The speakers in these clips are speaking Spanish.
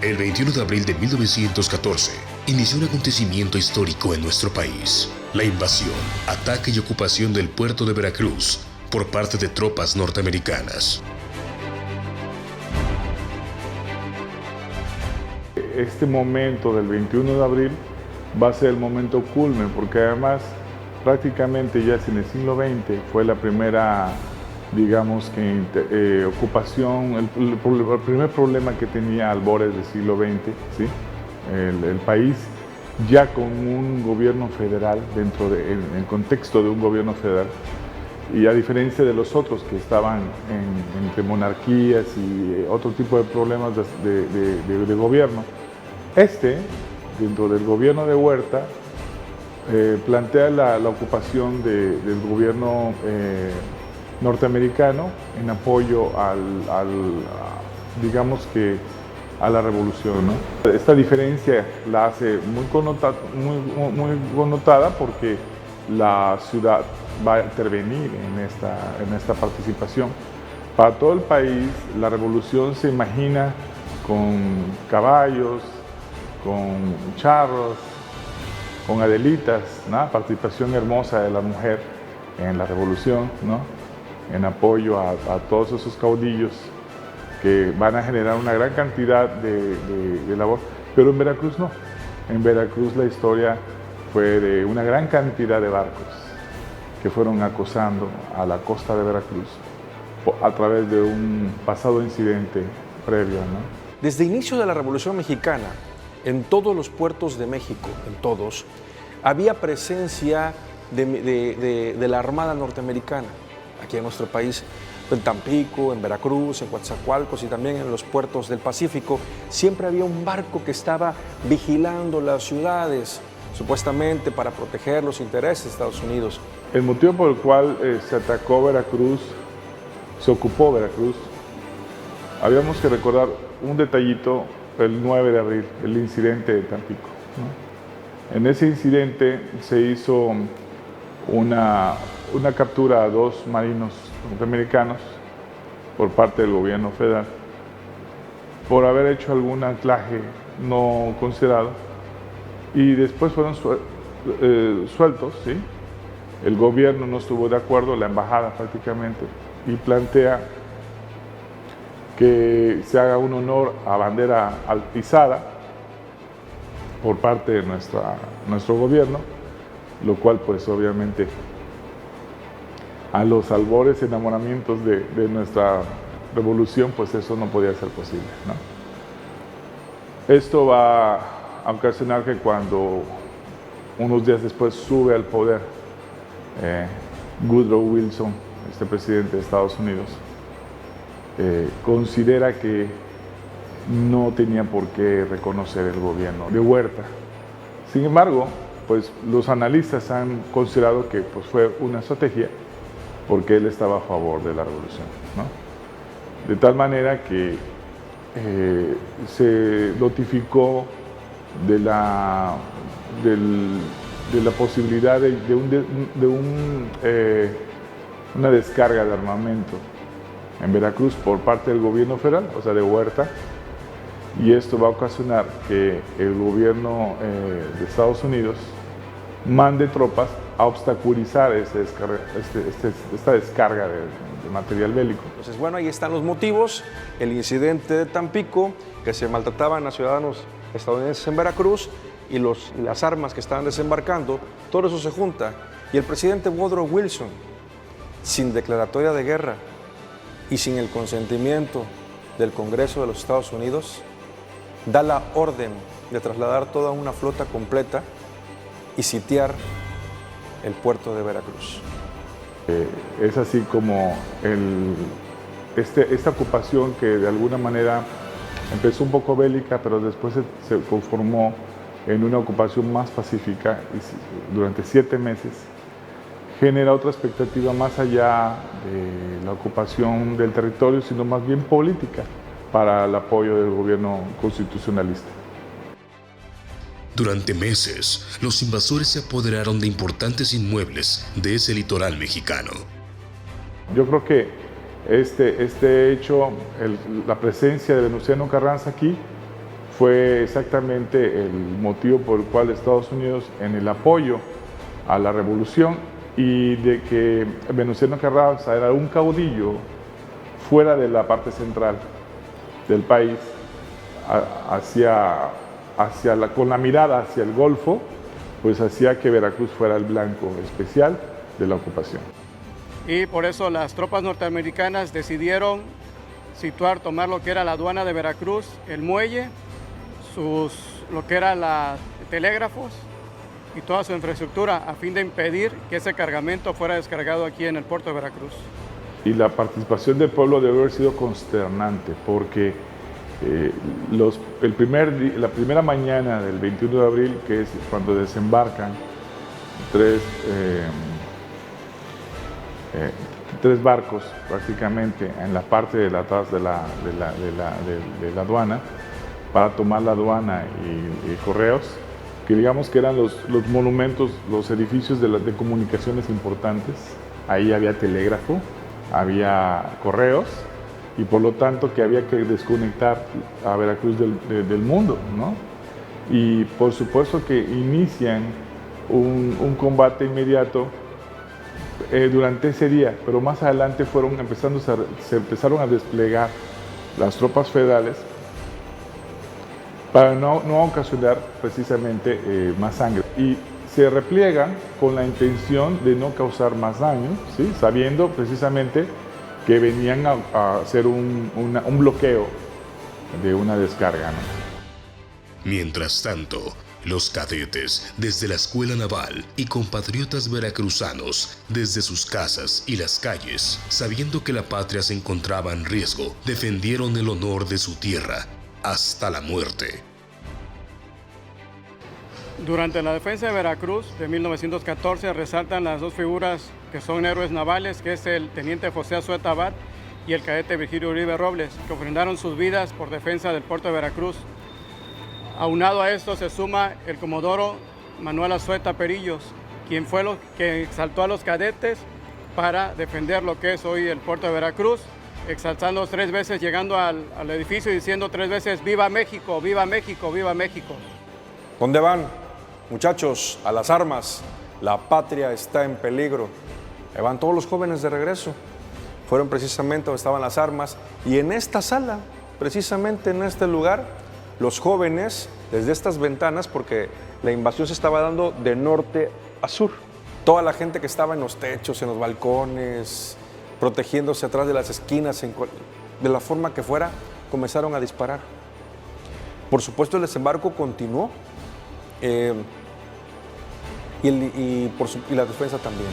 El 21 de abril de 1914 inició un acontecimiento histórico en nuestro país: la invasión, ataque y ocupación del puerto de Veracruz por parte de tropas norteamericanas. Este momento del 21 de abril va a ser el momento culmen, porque además prácticamente ya en el siglo XX fue la primera, digamos que ocupación, el primer problema que tenía albores del siglo XX, ¿sí? El país ya con un gobierno federal, en el contexto de un gobierno federal, y a diferencia de los otros que estaban entre monarquías y otro tipo de problemas de gobierno, dentro del gobierno de Huerta, plantea la ocupación del gobierno norteamericano en apoyo digamos que a la revolución, ¿no? Esta diferencia la hace muy connotada porque la ciudad va a intervenir en esta participación. Para todo el país, la revolución se imagina con caballos, con charros, con adelitas, ¿no? Participación hermosa de la mujer en la revolución, ¿no? En apoyo a todos esos caudillos que van a generar una gran cantidad de labor. Pero en Veracruz no. En Veracruz la historia fue de una gran cantidad de barcos que fueron acosando a la costa de Veracruz a través de un pasado incidente previo, ¿no? Desde el inicio de la Revolución Mexicana, en todos los puertos de México, en todos, había presencia de la Armada norteamericana aquí en nuestro país, en Tampico, en Veracruz, en Coatzacoalcos y también en los puertos del Pacífico. Siempre había un barco que estaba vigilando las ciudades, supuestamente para proteger los intereses de Estados Unidos. El motivo por el cual se atacó Veracruz, se ocupó Veracruz, habíamos que recordar un detallito, el 9 de abril, el incidente de Tampico, ¿no? En ese incidente se hizo una captura a 2 marinos norteamericanos por parte del gobierno federal por haber hecho algún anclaje no considerado, y después fueron sueltos, ¿sí? El gobierno no estuvo de acuerdo, la embajada prácticamente, y plantea que se haga un honor a bandera izada por parte de nuestro gobierno, lo cual pues obviamente a los albores enamoramientos de nuestra revolución, pues eso no podía ser posible, ¿no? Esto va a ocasionar que cuando unos días después sube al poder Woodrow Wilson, este presidente de Estados Unidos, considera que no tenía por qué reconocer el gobierno de Huerta. Sin embargo, pues los analistas han considerado que pues, fue una estrategia porque él estaba a favor de la revolución, ¿no? De tal manera que se notificó de la posibilidad de una descarga de armamento en Veracruz por parte del gobierno federal, o sea, de Huerta, y esto va a ocasionar que el gobierno de Estados Unidos mande tropas a obstaculizar esta descarga de material bélico. Entonces, bueno, ahí están los motivos: el incidente de Tampico, que se maltrataban a ciudadanos estadounidenses en Veracruz, y las armas que estaban desembarcando. Todo eso se junta, y el presidente Woodrow Wilson, sin declaratoria de guerra y sin el consentimiento del Congreso de los Estados Unidos, da la orden de trasladar toda una flota completa y sitiar el puerto de Veracruz. Es así como esta ocupación, que de alguna manera empezó un poco bélica, pero después se conformó en una ocupación más pacífica y durante 7 meses, genera otra expectativa más allá de la ocupación del territorio, sino más bien política, para el apoyo del gobierno constitucionalista. Durante meses, los invasores se apoderaron de importantes inmuebles de ese litoral mexicano. Yo creo que este hecho, la presencia de Venustiano Carranza aquí, fue exactamente el motivo por el cual Estados Unidos, en el apoyo a la revolución y de que Venustiano Carranza era un caudillo fuera de la parte central del país, con la mirada hacia el Golfo, pues hacía que Veracruz fuera el blanco especial de la ocupación. Y por eso las tropas norteamericanas decidieron tomar lo que era la aduana de Veracruz, el muelle, lo que era los telégrafos y toda su infraestructura, a fin de impedir que ese cargamento fuera descargado aquí en el puerto de Veracruz. Y la participación del pueblo debe haber sido consternante, porque la primera mañana del 21 de abril, que es cuando desembarcan tres barcos prácticamente en la parte de atrás de la aduana, para tomar la aduana y correos, que digamos que eran los monumentos, los edificios de comunicaciones importantes. Ahí había telégrafo, había correos, y por lo tanto que había que desconectar a Veracruz del mundo, ¿no? Y por supuesto que inician un combate inmediato durante ese día, pero más adelante se empezaron a desplegar las tropas federales para no ocasionar precisamente más sangre. Y se repliegan con la intención de no causar más daño, ¿sí? Sabiendo precisamente que venían a hacer un bloqueo de una descarga, ¿no? Mientras tanto, los cadetes desde la escuela naval y compatriotas veracruzanos desde sus casas y las calles, sabiendo que la patria se encontraba en riesgo, defendieron el honor de su tierra hasta la muerte. Durante la defensa de Veracruz de 1914 resaltan las dos figuras que son héroes navales, que es el teniente José Azueta Abad y el cadete Virgilio Uribe Robles, que ofrendaron sus vidas por defensa del puerto de Veracruz. Aunado a esto se suma el comodoro Manuel Azueta Perillos, quien fue lo que exaltó a los cadetes para defender lo que es hoy el puerto de Veracruz, exaltando 3 veces, llegando al edificio y diciendo 3 veces: ¡Viva México! ¡Viva México! ¡Viva México! ¿Dónde van? Muchachos, a las armas. La patria está en peligro. Ahí van todos los jóvenes de regreso. Fueron precisamente donde estaban las armas. Y en esta sala, precisamente en este lugar, los jóvenes, desde estas ventanas, porque la invasión se estaba dando de norte a sur. Toda la gente que estaba en los techos, en los balcones, protegiéndose atrás de las esquinas, de la forma que fuera, comenzaron a disparar. Por supuesto, el desembarco continuó. Y la defensa también.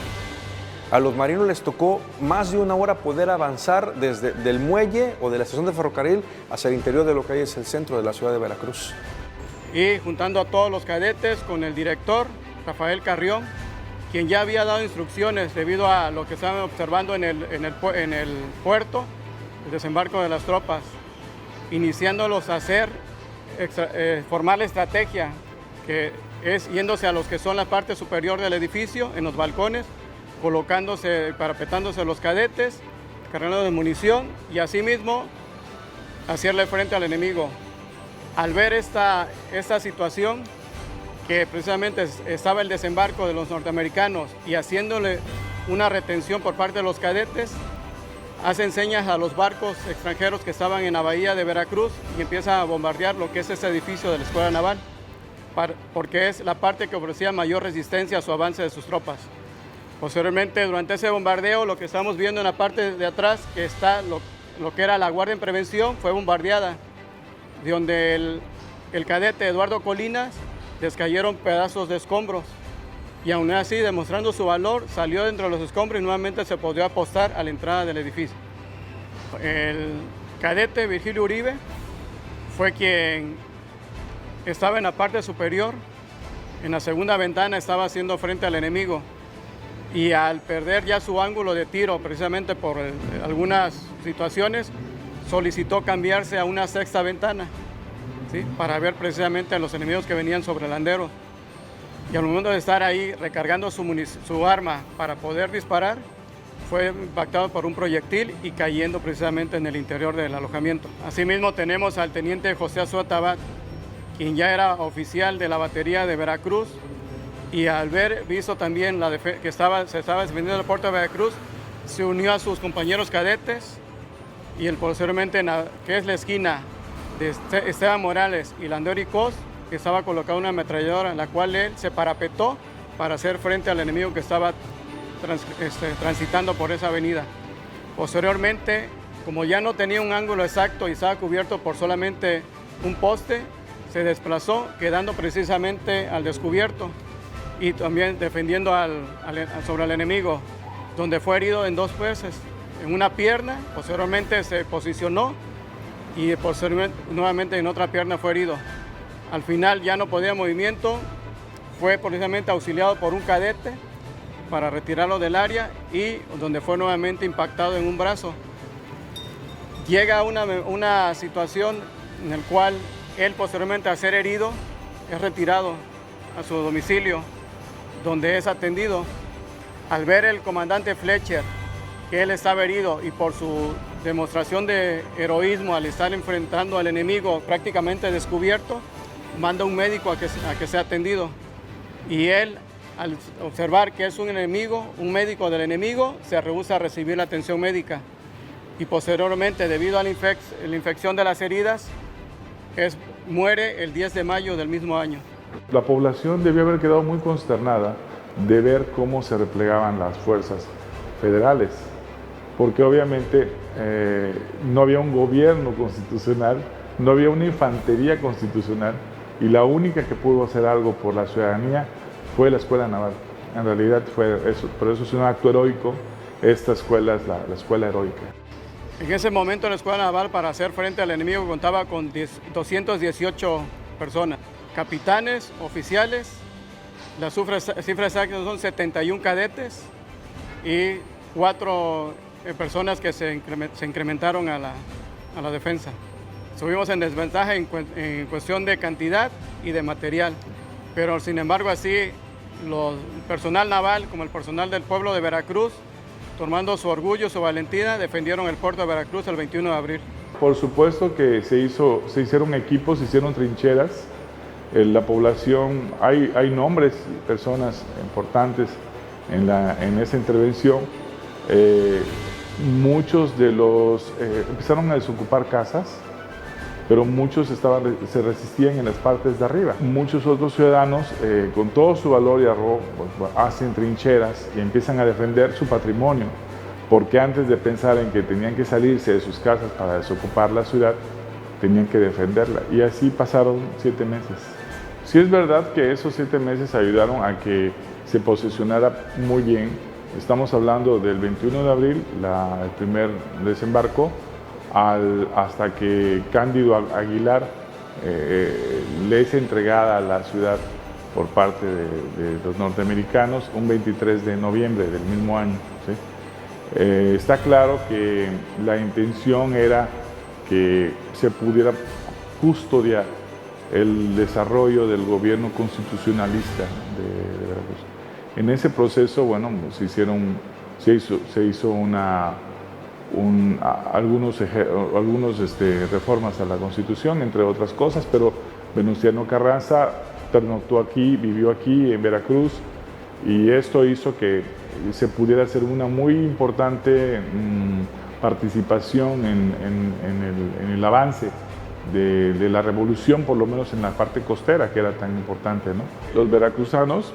A los marinos les tocó más de 1 hora poder avanzar desde el muelle o de la estación de ferrocarril hacia el interior de lo que hoy es el centro de la ciudad de Veracruz. Y juntando a todos los cadetes con el director, Rafael Carrión, quien ya había dado instrucciones debido a lo que estaban observando en el puerto, el desembarco de las tropas, iniciándolos a formar la estrategia, que es yéndose a los que son la parte superior del edificio, en los balcones, parapetándose los cadetes, cargando de munición y asimismo hacerle frente al enemigo. Al ver esta situación, que precisamente estaba el desembarco de los norteamericanos y haciéndole una retención por parte de los cadetes, hacen señas a los barcos extranjeros que estaban en la bahía de Veracruz y empieza a bombardear lo que es ese edificio de la Escuela Naval, porque es la parte que ofrecía mayor resistencia a su avance de sus tropas. Posteriormente, durante ese bombardeo, lo que estamos viendo en la parte de atrás, que está lo que era la Guardia en Prevención, fue bombardeada, de donde el cadete Eduardo Colinas les cayeron pedazos de escombros, y aún así, demostrando su valor, salió dentro de los escombros y nuevamente se podía apostar a la entrada del edificio. El cadete Virgilio Uribe fue quien estaba en la parte superior, en la segunda ventana estaba haciendo frente al enemigo, y al perder ya su ángulo de tiro, precisamente por algunas situaciones, solicitó cambiarse a una sexta ventana, ¿sí?, para ver precisamente a los enemigos que venían sobre el landero. Y al momento de estar ahí recargando su arma para poder disparar, fue impactado por un proyectil y cayendo precisamente en el interior del alojamiento. Asimismo tenemos al teniente José Azueta Abad, quien ya era oficial de la batería de Veracruz, y al ver visto también que se estaba defendiendo el puerto de Veracruz, se unió a sus compañeros cadetes, y posteriormente, que es la esquina de Esteban Morales y Landori Cos, que estaba colocada una ametralladora, en la cual él se parapetó para hacer frente al enemigo que estaba transitando por esa avenida. Posteriormente, como ya no tenía un ángulo exacto y estaba cubierto por solamente un poste, se desplazó, quedando precisamente al descubierto y también defendiendo sobre el enemigo, donde fue herido en 2 veces, en una pierna. Posteriormente se posicionó y posteriormente nuevamente en otra pierna fue herido. Al final ya no podía movimiento, fue precisamente auxiliado por un cadete para retirarlo del área, y donde fue nuevamente impactado en un brazo. Llega una situación en la cual él, posteriormente a ser herido, es retirado a su domicilio, donde es atendido. Al ver el comandante Fletcher que él estaba herido, y por su demostración de heroísmo al estar enfrentando al enemigo prácticamente descubierto, manda un médico a que sea atendido. Y él, al observar que es un médico del enemigo, se rehúsa a recibir la atención médica. Y posteriormente, debido a la infección de las heridas, muere el 10 de mayo del mismo año. La población debió haber quedado muy consternada de ver cómo se replegaban las fuerzas federales, porque obviamente no había un gobierno constitucional, no había una infantería constitucional, y la única que pudo hacer algo por la ciudadanía fue la Escuela Naval. En realidad fue eso, por eso es un acto heroico. Esta escuela es la escuela heroica. En ese momento la Escuela Naval, para hacer frente al enemigo, contaba con 218 personas, capitanes, oficiales. Las cifras exactas son 71 cadetes y 4 personas que se incrementaron a la defensa. Estuvimos en desventaja en cuestión de cantidad y de material, pero sin embargo así el personal naval como el personal del pueblo de Veracruz, tomando su orgullo, su valentía, defendieron el puerto de Veracruz el 21 de abril. Por supuesto que se hicieron equipos, se hicieron trincheras. La población, hay nombres, personas importantes en esa intervención. Muchos de los empezaron a desocupar casas, pero muchos se resistían en las partes de arriba. Muchos otros ciudadanos, con todo su valor y arrojo, pues, hacen trincheras y empiezan a defender su patrimonio, porque antes de pensar en que tenían que salirse de sus casas para desocupar la ciudad, tenían que defenderla. Y así pasaron 7 meses. Sí es verdad que esos 7 meses ayudaron a que se posicionara muy bien. Estamos hablando del 21 de abril, el primer desembarco, hasta que Cándido Aguilar le es entregada a la ciudad por parte de los norteamericanos un 23 de noviembre del mismo año. ¿Sí? Está claro que la intención era que se pudiera custodiar el desarrollo del gobierno constitucionalista de Veracruz. En ese proceso, bueno, se hizo algunos reformas a la Constitución, entre otras cosas, pero Venustiano Carranza pernoctó aquí, vivió aquí en Veracruz, y esto hizo que se pudiera hacer una muy importante participación en el avance de la revolución, por lo menos en la parte costera, que era tan importante, ¿no? Los veracruzanos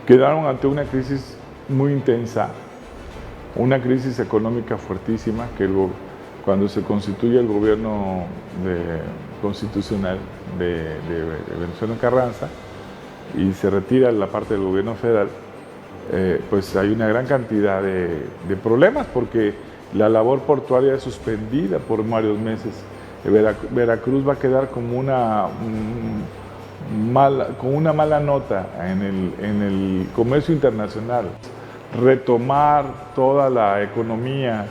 quedaron ante una crisis muy intensa, una crisis económica fuertísima, que cuando se constituye el gobierno constitucional de Venustiano Carranza y se retira la parte del gobierno federal, pues hay una gran cantidad de problemas, porque la labor portuaria es suspendida por varios meses. Veracruz va a quedar como con una mala nota en el comercio internacional. Retomar toda la economía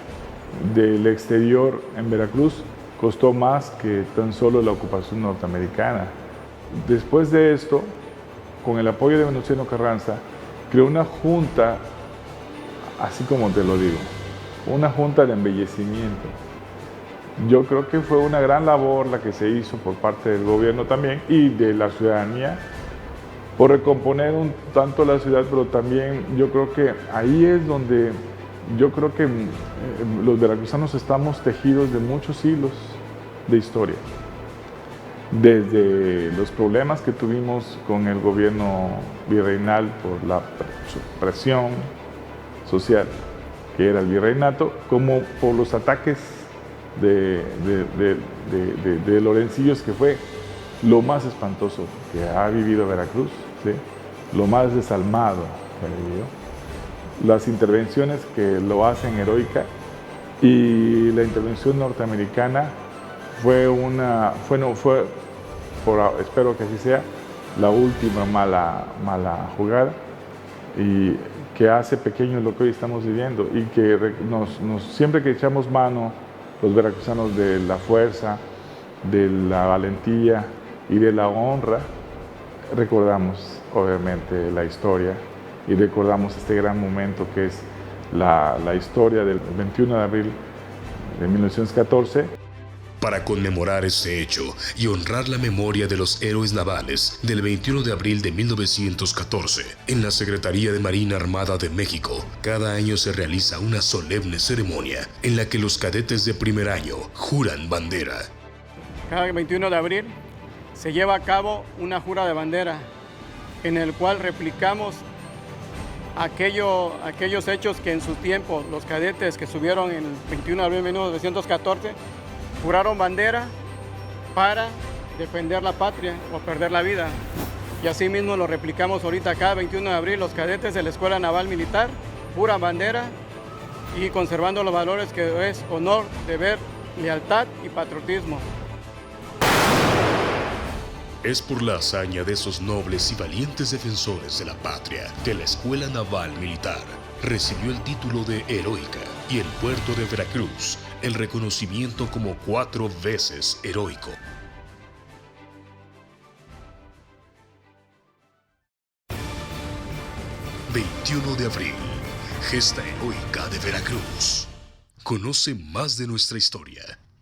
del exterior en Veracruz costó más que tan solo la ocupación norteamericana. Después de esto, con el apoyo de Venustiano Carranza, creó una junta, así como te lo digo, una junta de embellecimiento, Yo creo que fue una gran labor la que se hizo por parte del gobierno también y de la ciudadanía por recomponer un tanto la ciudad, pero también yo creo que ahí es donde yo creo que los veracruzanos estamos tejidos de muchos hilos de historia. Desde los problemas que tuvimos con el gobierno virreinal por la presión social que era el virreinato, como por los ataques de Lorencillos, que fue lo más espantoso que ha vivido Veracruz, ¿sí? Lo más desalmado que ha vivido, las intervenciones que lo hacen heroica, y la intervención norteamericana espero que así sea, la última mala jugada, y que hace pequeño lo que hoy estamos viviendo, y que siempre que echamos mano los veracruzanos de la fuerza, de la valentía y de la honra, recordamos obviamente la historia y recordamos este gran momento que es la historia del 21 de abril de 1914. Para conmemorar este hecho y honrar la memoria de los héroes navales del 21 de abril de 1914, en la Secretaría de Marina Armada de México, cada año se realiza una solemne ceremonia en la que los cadetes de primer año juran bandera. Cada 21 de abril se lleva a cabo una jura de bandera en el cual replicamos aquellos hechos que en su tiempo los cadetes que subieron en el 21 de abril de 1914 juraron bandera para defender la patria o perder la vida. Y así mismo lo replicamos ahorita cada 21 de abril, los cadetes de la Escuela Naval Militar juran bandera y conservando los valores que es honor, deber, lealtad y patriotismo. Es por la hazaña de esos nobles y valientes defensores de la patria que la Escuela Naval Militar recibió el título de heroica y el puerto de Veracruz el reconocimiento como 4 veces heroico. ...21 de abril... Gesta heroica de Veracruz. Conoce más de nuestra historia